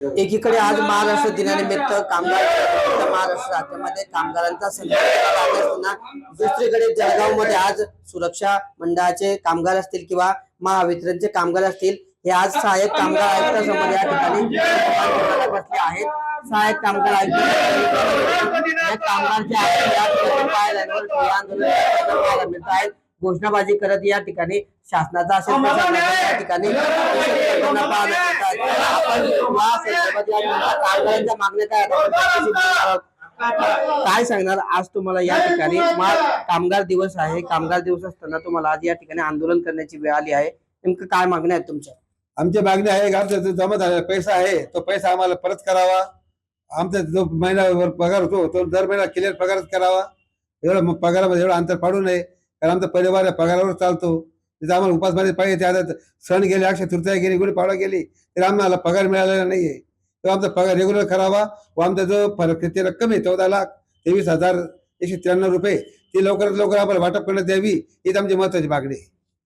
एकीकडे आज महाराष्ट्र दिनानिमित्त महाराष्ट्र राज्यामध्ये कामगारांचा सन्मान केला जात असताना दुसरीकडे जळगाव मध्ये आज सुरक्षा मंडळाचे कामगार असतील किंवा महावितरणचे कामगार असतील हे आज सहाय्यक कामगार आयुक्तासमोर या ठिकाणी बसले आहेत। सहाय्यक कामगार आयुक्त पाहायला मिळत आहेत। घोषणाबाजी करत या ठिकाणी शासनाचा असेल या ठिकाणी कामगारांच्या मागण्या काय सांगणार? आज तुम्हाला या ठिकाणी कामगार दिवस आहे, कामगार दिवस असताना तुम्हाला आज या ठिकाणी आंदोलन करण्याची वेळ आली आहे, नेमकं काय मागण्या आहेत तुमच्या? आमची मागणी आहे आमचा जो जमा झालेला पैसा आहे तो पैसा आम्हाला परत करावा। आमचा जो महिन्यावर पगार होतो तो दर महिना क्लिअर पगारच करावा। एवढं पगारामध्ये एवढं अंतर पाडू नये, कारण आमचा परिवार पगारावर चालतो। तिथं आम्हाला उपासमारी पाहिजे, त्या सण गेले, अक्षय तृतीया गेली, गुढीपाडवा गेली, तर आम्हाला पगार मिळालेला नाहीये। तो आमचा पगार रेग्युलर करावा व आमचा जो फरक ती रक्कम आहे 14,23,193 रुपये ती लवकरात लवकर आम्हाला वाटप करण्यात यावी, हीच आमची महत्वाची मागणी आहे।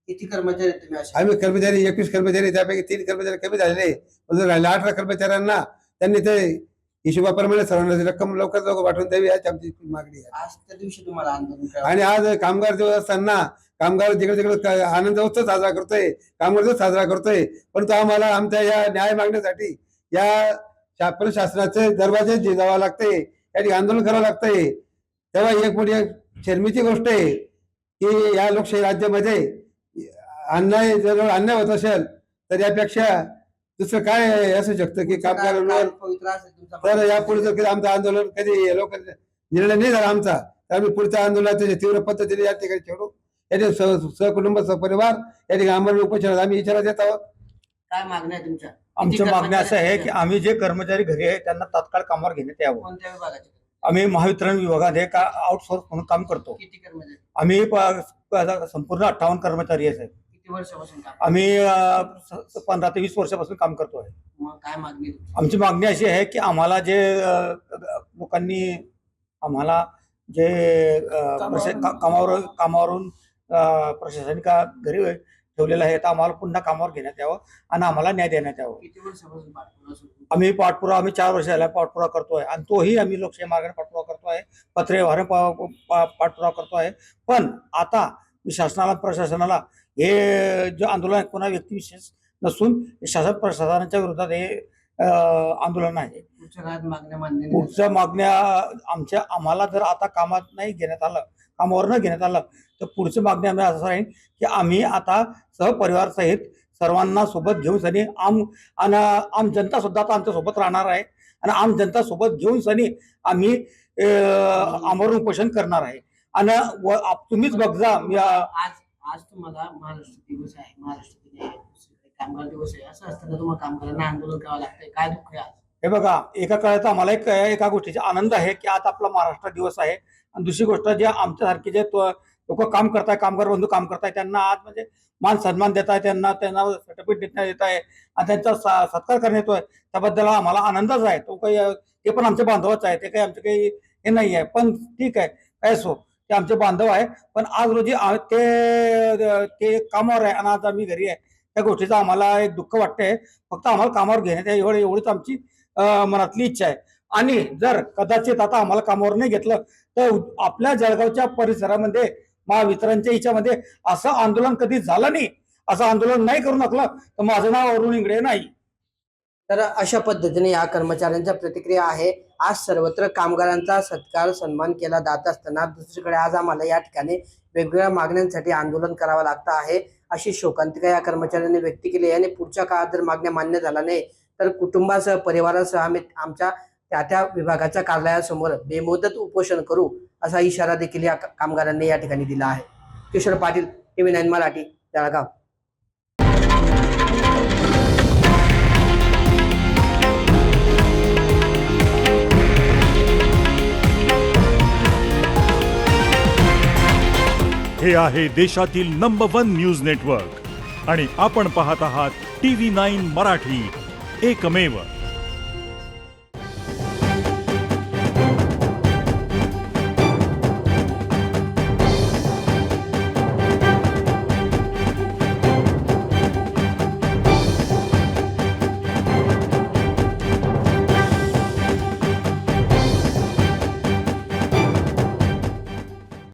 किती कर्मचारी तुम्ही? आम्ही कर्मचारी 21 कर्मचारी, त्यापैकी 3 कर्मचारी कमी झालेले, राहिले 18 कर्मचाऱ्यांना त्यांनी ते हिशोबाप्रमाणे सर्वांना रक्कम लवकरात लवकर वाटून द्यावी, याची आमची मागणी आहे। आज त्या दिवशी तुम्हाला आंदोलन आणि आज कामगार दिवस असताना कामगार जिकडे तिकडे आनंद उत्सव साजरा करतोय, कामगार दिवस साजरा करतोय, परंतु आम्हाला आमच्या या न्याय मागण्यासाठी या प्रशासनाचे दरवाजे जावं लागते, या ठिकाणी आंदोलन करावं लागतंय। तेव्हा एक मोठी शर्मीची गोष्ट आहे की या लोकशाही राज्यामध्ये जर अन्याय होत असेल तर यापेक्षा दुसरं काय असू शकतं की कामगारांवर। तर यापुढे जर आमचं आंदोलन कधी लोक निर्णय नाही झाला आमचा, तर आम्ही पुढच्या आंदोलनाच्या तीव्र पद्धतीने या ठिकाणी छेडू। याचे सहकुटुंब सहपरिवार या ठिकाणी आम्हाला उपोषणात आम्ही इशारा देत आहोत। काय मागण्या आहे तुमच्या? आमच्या मागण्या असं आहे की आम्ही जे कर्मचारी घरी आहे त्यांना तात्काळ कामावर घेण्यात यावं। कोणत्या विभागाचे? आम्ही महावितरण विभागात आउटसोर्स म्हणून काम करतो। किती कर्मचारी? आम्ही संपूर्ण 58 कर्मचारी आहेत। किती वर्षापासून काम? आम्ही 15 ते 20 वर्षापासून काम करतो आहे। मग काय मागणी? आमची मागणी अशी आहे की आम्हाला जे लोकांनी आम्हाला जे कामावरून प्रशासनिक घरी ठेवलेलं आहे तर आम्हाला पुन्हा कामावर घेण्यात यावं आणि आम्हाला न्याय देण्यात यावं। किती वर्षापासून आम्ही पाठपुरावा 4 वर्ष झाला पाठपुरावा करतोय आणि तोही आम्ही लोकशाही मार्गाने पाठपुरावा करतोय, पत्रव्यवहार पाठपुरावा करतोय। पण आता शासनाला प्रशासनाला हे जे आंदोलन आहे कोणा व्यक्तिविशेष नसून शासन प्रशासनाच्या विरोधात हे आंदोलन आहे। पुढच्या मागण्या आम्हाला जर आता कामात नाही घेण्यात आलं, कामावर न घेण्यात आलं तर पुढची मागणी आम्ही असं राहील की आम्ही आता सहपरिवार सहित सर्वांना सोबत घेऊन सनी आम जनता सुद्धा आता आमच्या सोबत राहणार आहे आणि आम जनता सोबत घेऊन सनी आम्ही आमरण उपोषण करणार आहे। आणि तुम्हीच बघा आज तुम्हाला महाराष्ट्र दिवस आहे, महाराष्ट्र दिन आहे, कामगार दिवस आहे, असं असताना तुम्हाला कामगारांना आंदोलन करावं लागतंय, काय दुःख आहे आज? हे बघा, एका काळात आम्हाला एका गोष्टीचा आनंद आहे की आज आपला महाराष्ट्र दिवस आहे आणि दुसरी गोष्ट जे आमच्यासारखे जे लोक काम करताय, कामगार बंधू काम करताय, त्यांना आज म्हणजे मान सन्मान देत आहे, त्यांना सर्टिफिकेट देण्यात येत आहे आणि त्यांचा सत्कार करण्यात येतोय, त्याबद्दल आम्हाला आनंदच आहे। तो काही ते पण आमचे बांधवच आहे, ते काही आमचे काही हे नाही आहे, पण ठीक आहे, काय असो, ते आमचे बांधव आहे। पण आज रोजी ते कामावर आहे आणि आज आम्ही घरी आहे, त्या गोष्टीचा आम्हाला एक दुःख वाटतंय। फक्त आम्हाला कामावर घेण्यात एवढीच आमची मनातली इच्छा आहे। आणि जर कदाचित आता आम्हाला कामावर नाही घेतलं तर आपल्या जळगावच्या परिसरामध्ये महावितरणच्या हिच्यामध्ये असं आंदोलन कधी झालं नाही, असं आंदोलन नाही करू नकलं तर माझं नाव अरुण इंगळे नाही। तर अशा पद्धतीने या कर्मचाऱ्यांच्या प्रतिक्रिया आहे। आज सर्वत्र कामगारांचा सत्कार सन्मान केला जात असताना दुसरीकडे आज आम्हाला या ठिकाणी वेगवेगळ्या मागण्यांसाठी आंदोलन करावं लागतं आहे, अशी शोकांतिका या कर्मचाऱ्यांनी व्यक्त केली आहे। आणि पुढच्या काळात जर मागण्या मान्य झाला नाही तर कुटुंबासह परिवारासह आम्ही आमच्या त्या विभागाच्या कार्यालयासमोर बेमुदत उपोषण करू, असा इशारा देखील या कामगारांनी या ठिकाणी दिला आहे। किशोर पाटील, TV9 मराठी, जळगाव। हे आहे देशातील नंबर 1 न्यूज नेटवर्क आणि आपण पाहत आहात TV9 मराठी, एकमेव।